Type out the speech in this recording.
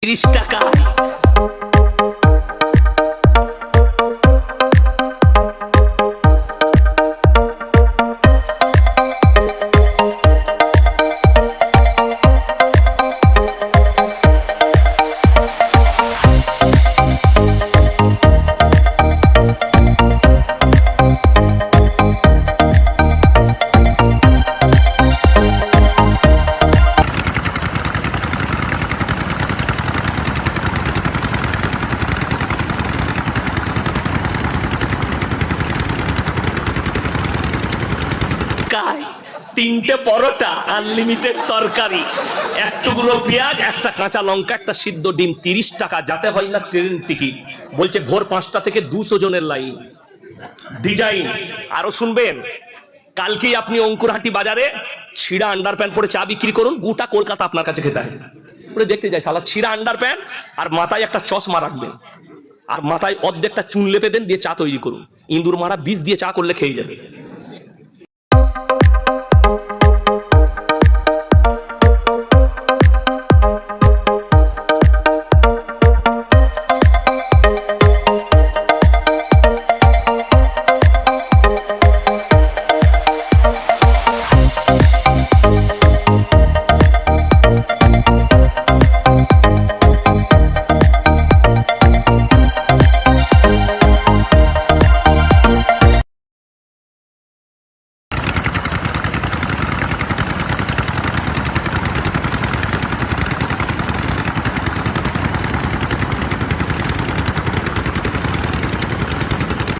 30 টাকা। তিনটে পরোটা, আনলিমিটেড তরকারি, এক টুকরো পেঁয়াজ, একটা কাঁচা লঙ্কা, একটা সিদ্ধ ডিম, 30 টাকা। যাতে হয় না ট্রেন টিকিট। বলছে ভোর 5টা থেকে 200 জনের লাইন। ডিজাইন আরো শুনবেন। কালকেই আপনি অঙ্কুরহাটি বাজারে ছিঁড়া আন্ডার প্যান্ট পরে চা বিক্রি করুন, গোটা কলকাতা আপনার কাছে খেতে হয়। দেখতে যাই শালা ছিঁড়া আন্ডার প্যান্ট আর মাথায় একটা চশমা রাখবেন, আর মাথায় অর্ধেকটা চুন লেপে দেন, দিয়ে চা তৈরি করুন। ইঁদুর মারা বিষ দিয়ে চা করলে খেয়ে যাবে।